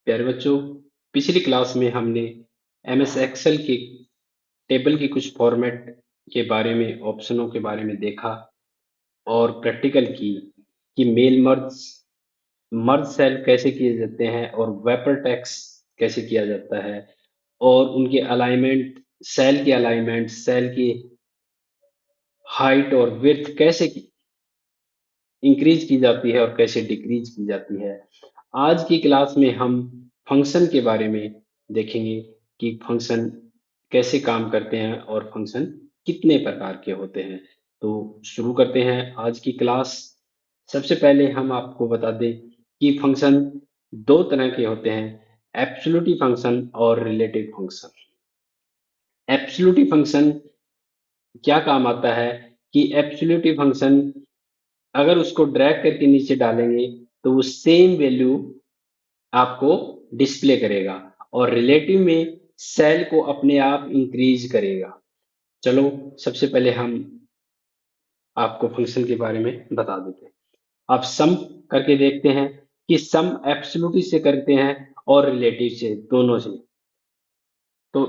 प्यारे बच्चों, पिछली क्लास में हमने एमएस एक्सेल की टेबल की कुछ फॉर्मेट के बारे में, ऑप्शनों के बारे में देखा और प्रैक्टिकल की कि मेल मर्ज मर्ज सेल कैसे किए जाते हैं और वेपर टेक्स्ट कैसे किया जाता है और उनके अलाइनमेंट, सेल की हाइट और विड्थ कैसे इंक्रीज की जाती है और कैसे डिक्रीज की जाती है। आज की क्लास में हम फंक्शन के बारे में देखेंगे कि फंक्शन कैसे काम करते हैं और फंक्शन कितने प्रकार के होते हैं। तो शुरू करते हैं आज की क्लास। सबसे पहले हम आपको बता दें कि फंक्शन दो तरह के होते हैं, एब्सोल्यूट फंक्शन और रिलेटिव फंक्शन। एब्सोल्यूट फंक्शन क्या काम आता है कि एब्सोल्यूट फंक्शन अगर उसको ड्रैग करके नीचे डालेंगे तो वो सेम वैल्यू आपको डिस्प्ले करेगा और रिलेटिव में सेल को अपने आप इंक्रीज करेगा। चलो सबसे पहले हम आपको फंक्शन के बारे में बता देते हैं। आप सम करके देखते हैं कि सम एब्सोल्यूट से करते हैं और रिलेटिव से, दोनों से। तो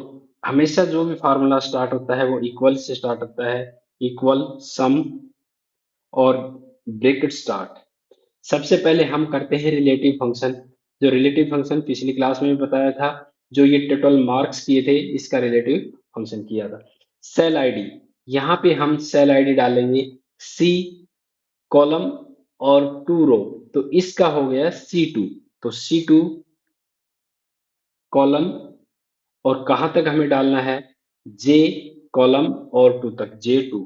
हमेशा जो भी फार्मूला स्टार्ट होता है वो इक्वल से स्टार्ट होता है, इक्वल सम और ब्रैकेट स्टार्ट। सबसे पहले हम करते हैं रिलेटिव फंक्शन। जो रिलेटिव फंक्शन पिछली क्लास में भी बताया था, जो ये टोटल मार्क्स किए थे, इसका रिलेटिव फंक्शन किया था। सेल आईडी, यहाँ पे हम सेल आईडी डालेंगे सी कॉलम और 2 रो, तो इसका हो गया C2। तो C2 कॉलम और कहां तक हमें डालना है, J कॉलम और 2 तक, J2।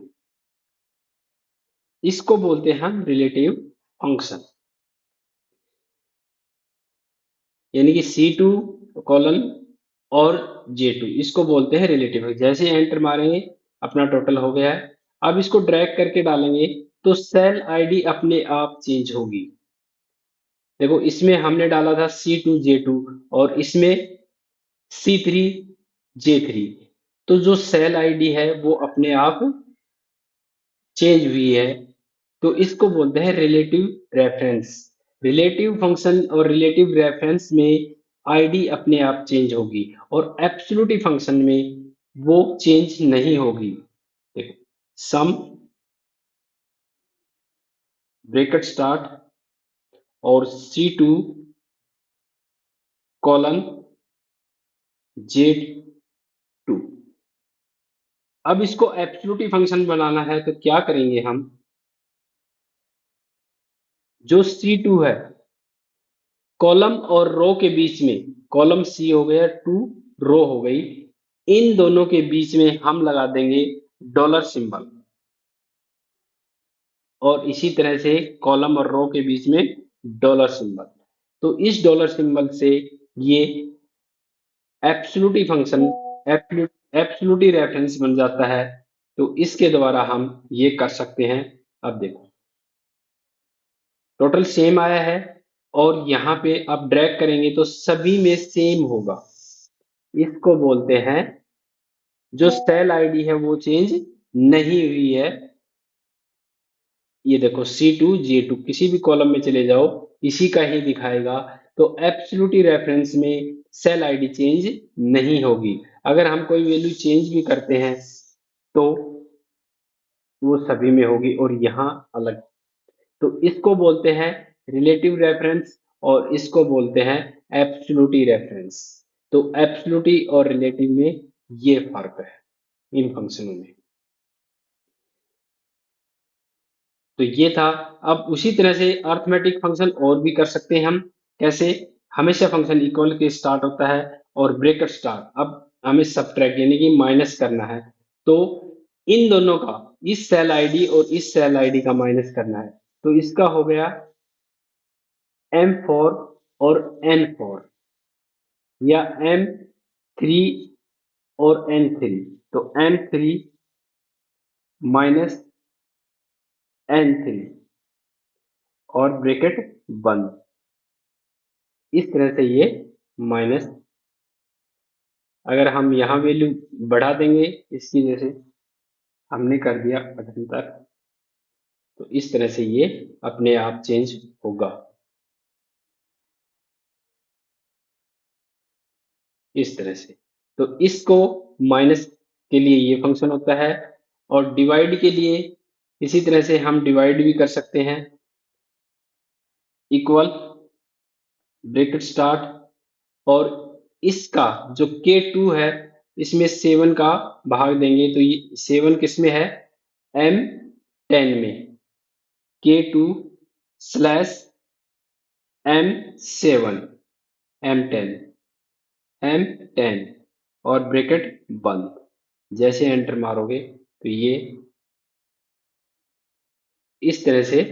इसको बोलते हैं हम रिलेटिव फंक्शन, यानी कि C2 कॉलन और J2, इसको बोलते हैं रिलेटिव। जैसे एंटर मारेंगे अपना टोटल हो गया है। अब इसको ड्रैग करके डालेंगे तो सेल आईडी अपने आप चेंज होगी। देखो इसमें हमने डाला था C2 J2 और इसमें C3 J3, तो जो सेल आईडी है वो अपने आप चेंज हुई है। तो इसको बोलते हैं रिलेटिव रेफरेंस। रिलेटिव फंक्शन और रिलेटिव रेफरेंस में आईडी अपने आप चेंज होगी और एब्सोल्यूट फंक्शन में वो चेंज नहीं होगी। देखो सम ब्रैकेट स्टार्ट और C2 कॉलन J2। अब इसको एब्सोल्यूट फंक्शन बनाना है तो क्या करेंगे हम, जो C2 है कॉलम और रो के बीच में, कॉलम C हो गया, 2 रो हो गई, इन दोनों के बीच में हम लगा देंगे डॉलर सिंबल और इसी तरह से कॉलम और रो के बीच में डॉलर सिंबल। तो इस डॉलर सिंबल से ये एब्सोल्यूट फंक्शन, एब्सोल्यूट रेफरेंस बन जाता है। तो इसके द्वारा हम ये कर सकते हैं। अब देखो टोटल सेम आया है और यहाँ पे आप ड्रैग करेंगे तो सभी में सेम होगा। इसको बोलते हैं, जो सेल आईडी है वो चेंज नहीं हुई है। ये देखो C2 J2 किसी भी कॉलम में चले जाओ इसी का ही दिखाएगा। तो एब्सोल्यूट रेफरेंस में सेल आईडी चेंज नहीं होगी। अगर हम कोई वैल्यू चेंज भी करते हैं तो वो सभी में होगी और यहाँ अलग। तो इसको बोलते हैं रिलेटिव रेफरेंस और इसको बोलते हैं एब्सोल्यूट रेफरेंस। तो एब्सोल्यूट और रिलेटिव में ये फर्क है इन फंक्शनों में। तो ये था। अब उसी तरह से अर्थमेटिक फंक्शन और भी कर सकते हैं हम। कैसे, हमेशा फंक्शन इक्वल के स्टार्ट होता है और ब्रैकेट स्टार्ट। अब हमें सबट्रैक्ट यानी कि माइनस करना है, तो इन दोनों का, इस सेल आईडी और इस सेल आईडी का माइनस करना है। तो इसका हो गया M4 और N4 या M3 और N3। तो M3 माइनस N3 और ब्रैकेट बंद। इस तरह से ये माइनस, अगर हम यहाँ वैल्यू बढ़ा देंगे इसकी, जैसे हमने कर दिया 78, तो इस तरह से ये अपने आप चेंज होगा। इस तरह से। तो इसको माइनस के लिए ये फंक्शन होता है, और डिवाइड के लिए इसी तरह से हम डिवाइड भी कर सकते हैं। इक्वल ब्रैकेट स्टार्ट, और इसका जो K2 है इसमें 7 का भाग देंगे तो ये 7 किस में है, M10 में, K2 slash M7, M10, M10, और ब्रैकेट बंद। जैसे एंटर मारोगे तो ये इस तरह से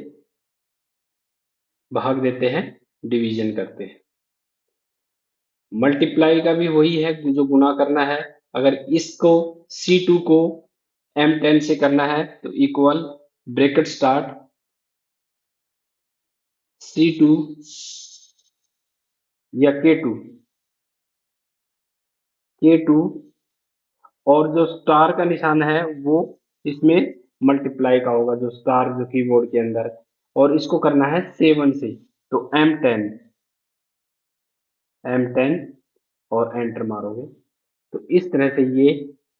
भाग देते हैं, डिवीजन करते हैं। मल्टीप्लाई का भी वही है, जो गुना करना है। अगर इसको C2 को M10 से करना है तो इक्वल ब्रैकेट स्टार्ट C2 या K2, K2, और जो स्टार का निशान है वो इसमें मल्टीप्लाई का होगा, जो स्टार जो कीबोर्ड के अंदर, और इसको करना है 7 से, तो M10, M10, और एंटर मारोगे तो इस तरह से ये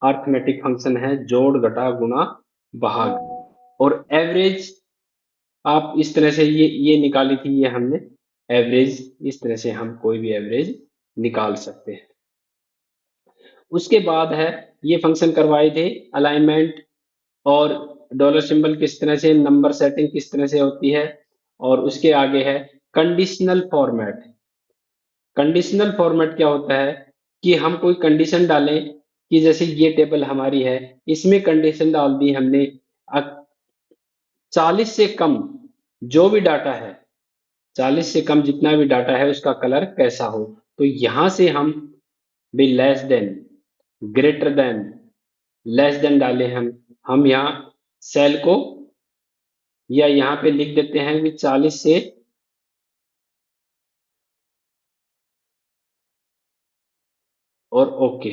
अर्थमेटिक फंक्शन है, जोड़ घटा गुणा भाग। और एवरेज आप इस तरह से ये निकाली थी, ये हमने एवरेज, इस तरह से हम कोई भी एवरेज निकाल सकते हैं। उसके बाद है, ये फंक्शन करवाए थे अलाइनमेंट, और डॉलर सिंबल किस तरह से, नंबर सेटिंग किस तरह से होती है, और उसके आगे है कंडीशनल फॉर्मेट। कंडीशनल फॉर्मेट क्या होता है कि हम कोई कंडीशन डालें, कि जैसे ये टेबल हमारी है, इसमें कंडीशन डाल दी हमने, 40 से कम जो भी डाटा है, 40 से कम जितना भी डाटा है उसका कलर कैसा हो। तो यहां से हम भी less than, greater than, less than डाले हम यहाँ सेल को, या यहाँ पे लिख देते हैं कि 40 से, और ओके।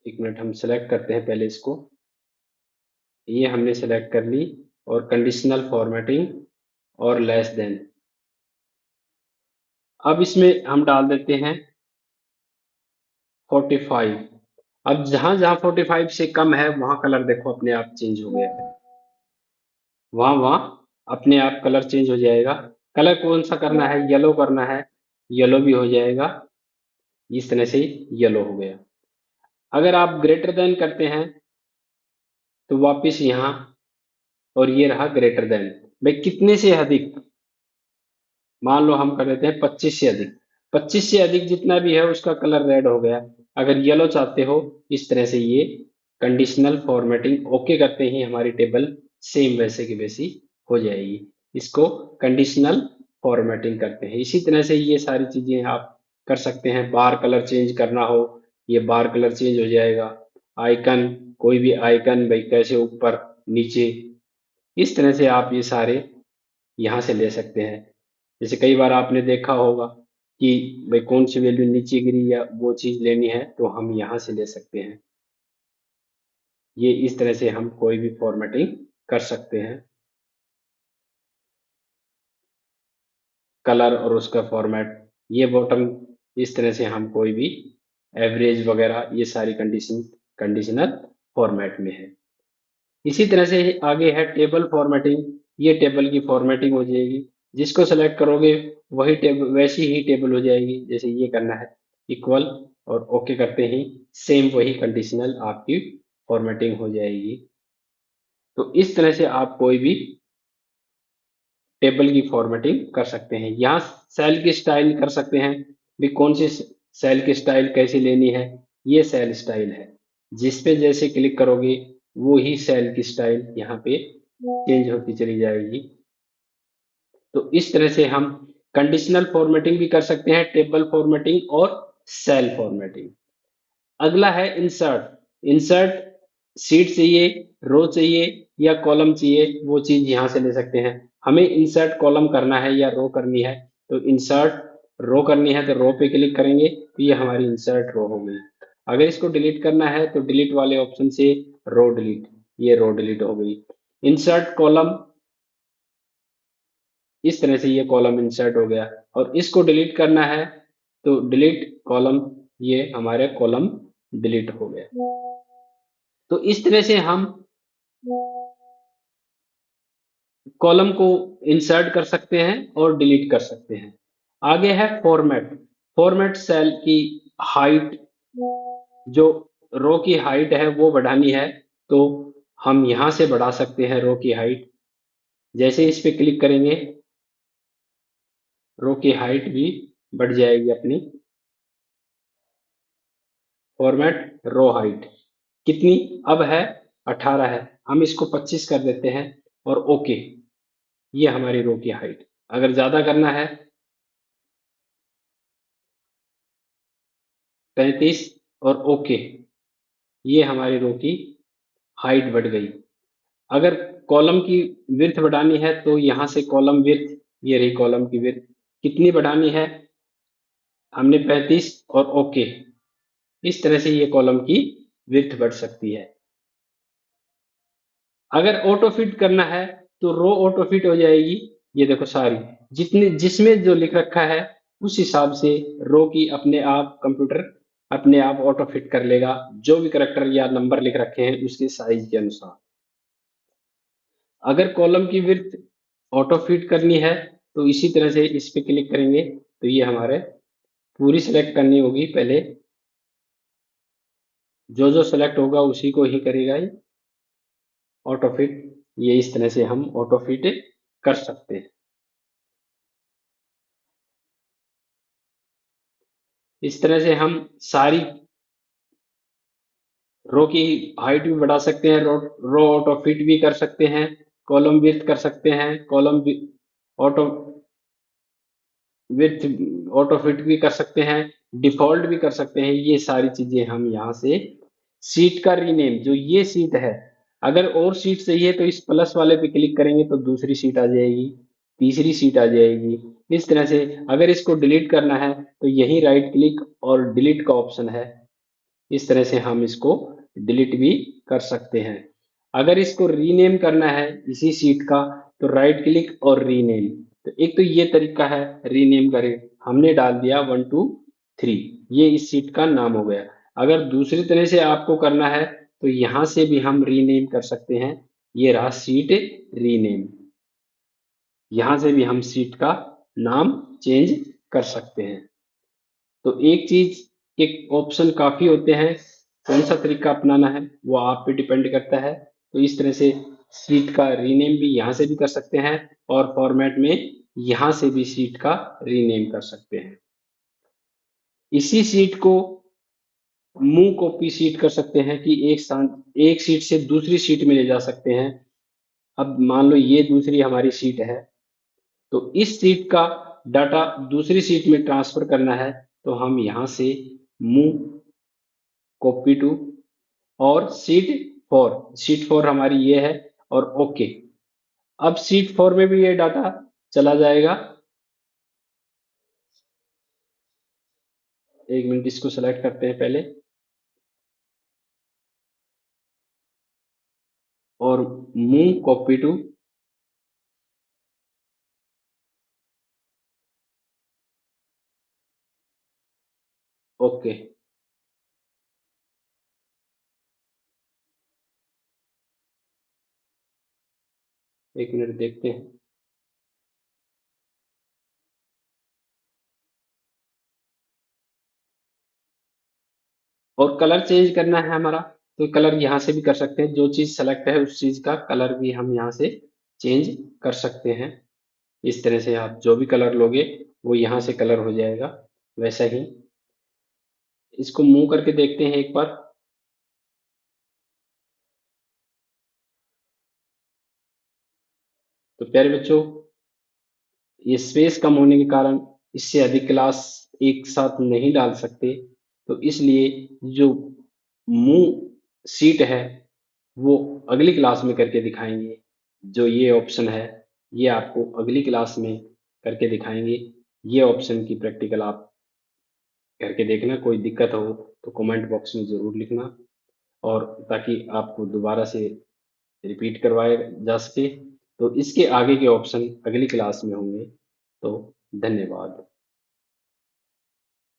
एक मिनट, हम सेलेक्ट करते हैं पहले इसको, ये हमने सेलेक्ट कर ली, और कंडीशनल फॉर्मेटिंग, और लेस देन। अब इसमें हम डाल देते हैं 45। अब जहां जहां 45 से कम है वहां कलर देखो अपने आप चेंज हो गया है, वहां वहां अपने आप कलर चेंज हो जाएगा। कलर कौन सा करना है, येलो करना है, येलो भी हो जाएगा, इस तरह से येलो हो गया। अगर आप ग्रेटर देन करते हैं तो वापस यहाँ, और ये रहा ग्रेटर देन। भाई कितने से अधिक, मान लो हम कर देते हैं 25 से अधिक, 25 से अधिक जितना भी है उसका कलर रेड हो गया। अगर येलो चाहते हो, इस तरह से ये कंडीशनल फॉर्मेटिंग ओके करते ही हमारी टेबल सेम वैसे की वैसी हो जाएगी। इसको कंडीशनल फॉर्मेटिंग करते हैं। इसी तरह से ये सारी चीजें आप कर सकते हैं। बार कलर चेंज करना हो, ये बार कलर चेंज हो जाएगा। आइकन, कोई भी आइकन, भाई कैसे ऊपर नीचे, इस तरह से आप ये सारे यहाँ से ले सकते हैं। जैसे कई बार आपने देखा होगा कि भाई कौन सी वैल्यू नीचे गिरी या वो चीज लेनी है, तो हम यहाँ से ले सकते हैं। ये इस तरह से हम कोई भी फॉर्मेटिंग कर सकते हैं, कलर और उसका फॉर्मेट। ये बॉटम, इस तरह से हम कोई भी एवरेज वगैरह, ये सारी कंडीशनल फॉर्मेट में है। इसी तरह से आगे है टेबल फॉर्मेटिंग। ये टेबल की फॉर्मेटिंग हो जाएगी, जिसको सेलेक्ट करोगे वही टेबल, वैसी ही टेबल हो जाएगी। जैसे ये करना है इक्वल, और ओके करते ही सेम वही कंडीशनल आपकी फॉर्मेटिंग हो जाएगी। तो इस तरह से आप कोई भी टेबल की फॉर्मेटिंग कर सकते हैं। यहाँ सेल की स्टाइल कर सकते हैं, भी कौन सी सेल की स्टाइल कैसी लेनी है। ये सेल स्टाइल है, जिस पे जैसे क्लिक करोगे वो ही सेल की स्टाइल यहाँ पे चेंज होती चली जाएगी। तो इस तरह से हम कंडीशनल फॉर्मेटिंग भी कर सकते हैं, टेबल फॉर्मेटिंग और सेल फॉर्मेटिंग। अगला है इंसर्ट। इंसर्ट, सीट चाहिए, रो चाहिए, या कॉलम चाहिए, वो चीज यहाँ से ले सकते हैं। हमें इंसर्ट कॉलम करना है या रो करनी है, तो इंसर्ट रो करनी है तो रो पे क्लिक करेंगे तो ये हमारी इंसर्ट रो हो गई। अगर इसको डिलीट करना है तो डिलीट वाले ऑप्शन से रो डिलीट, ये रो डिलीट हो गई। इंसर्ट कॉलम, इस तरह से ये कॉलम इंसर्ट हो गया। और इसको डिलीट करना है तो डिलीट कॉलम, ये हमारे कॉलम डिलीट हो गया। तो इस तरह से हम कॉलम को इंसर्ट कर सकते हैं और डिलीट कर सकते हैं। आगे है फॉर्मेट। फॉर्मेट सेल की हाइट, जो रो की हाइट है वो बढ़ानी है, तो हम यहाँ से बढ़ा सकते हैं रो की हाइट। जैसे इस पे क्लिक करेंगे, रो की हाइट भी बढ़ जाएगी अपनी। फॉर्मेट रो हाइट कितनी अब है? 18 है। हम इसको 25 कर देते हैं और ओके। ये हमारी रो की हाइट। अगर ज्यादा करना है 35 और ओके, ये हमारी रो की हाइट बढ़ गई। अगर कॉलम की विड्थ बढ़ानी है तो यहाँ से कॉलम विड्थ, ये रही कॉलम की विड्थ, कितनी बढ़ानी है? हमने 35 और ओके। इस तरह से ये कॉलम की विड्थ बढ़ सकती है। अगर ऑटो फिट करना है तो रो ऑटो फिट हो जाएगी। ये देखो सारी, जितने जिसमें जो लिख रखा है उस हिसाब से रो की अपने आप कंप्यूटर अपने आप ऑटो फिट कर लेगा, जो भी करैक्टर या नंबर लिख रखे हैं उसके साइज के अनुसार। अगर कॉलम की विड्थ ऑटो फिट करनी है तो इसी तरह से इस पे क्लिक करेंगे, तो ये हमारे पूरी सेलेक्ट करनी होगी पहले। जो जो सेलेक्ट होगा उसी को ही करेगा ये ऑटो फिट। ये इस तरह से हम ऑटो फिट कर सकते हैं। इस तरह से हम सारी रो की हाइट भी बढ़ा सकते हैं, रो ऑटो फिट भी कर सकते हैं, कॉलम विड्थ कर सकते हैं, column auto with auto fit भी कर सकते हैं, डिफॉल्ट भी कर सकते हैं। ये सारी चीजें हम यहाँ से सीट का रीनेम, जो ये सीट है, अगर और सीट चाहिए तो इस प्लस वाले पे क्लिक करेंगे तो दूसरी सीट आ जाएगी, तीसरी सीट आ जाएगी। इस तरह से अगर इसको डिलीट करना है तो यही राइट क्लिक और डिलीट का ऑप्शन है। इस तरह से हम इसको डिलीट भी कर सकते हैं। अगर इसको रीनेम करना है इसी सीट का, तो राइट क्लिक और रीनेम। तो एक तो ये तरीका है रीनेम करें, हमने डाल दिया 1 2 3, ये इस सीट का नाम हो गया। अगर दूसरी तरह से आपको करना है तो यहां से भी हम रीनेम कर सकते हैं। ये रहा सीट रीनेम, यहां से भी हम सीट का नाम चेंज कर सकते हैं। तो एक चीज के ऑप्शन काफी होते हैं, कौन सा तरीका अपनाना है वो आप पे डिपेंड करता है। तो इस तरह से सीट का रीनेम भी यहाँ से भी कर सकते हैं और फॉर्मेट में यहाँ से भी सीट का रीनेम कर सकते हैं। इसी सीट को मूव कॉपी सीट कर सकते हैं कि एक सीट से दूसरी सीट में ले जा सकते हैं। अब मान लो ये दूसरी हमारी सीट है, तो इस सीट का डाटा दूसरी सीट में ट्रांसफर करना है, तो हम यहाँ से मूव कॉपी टू और सीट फोर हमारी ये है और ओके। अब सीट फोर में भी ये डाटा चला जाएगा। एक मिनट, इसको सेलेक्ट करते हैं पहले और मूव कॉपी टू ओके। एक मिनट देखते हैं। और कलर चेंज करना है हमारा, तो कलर यहाँ से भी कर सकते हैं। जो चीज सेलेक्ट है उस चीज का कलर भी हम यहाँ से चेंज कर सकते हैं। इस तरह से आप जो भी कलर लोगे वो यहाँ से कलर हो जाएगा वैसा ही। इसको मूव करके देखते हैं एक बार। तो प्यारे बच्चों, ये स्पेस कम होने के कारण इससे अधिक क्लास एक साथ नहीं डाल सकते, तो इसलिए जो मूव सीट है वो अगली क्लास में करके दिखाएंगे। जो ये ऑप्शन है ये आपको अगली क्लास में करके दिखाएंगे। ये ऑप्शन की प्रैक्टिकल आप करके देखना। कोई दिक्कत हो तो कमेंट बॉक्स में ज़रूर लिखना, और ताकि आपको दोबारा से रिपीट करवाया जा सके। तो इसके आगे के ऑप्शन अगली क्लास में होंगे। तो धन्यवाद।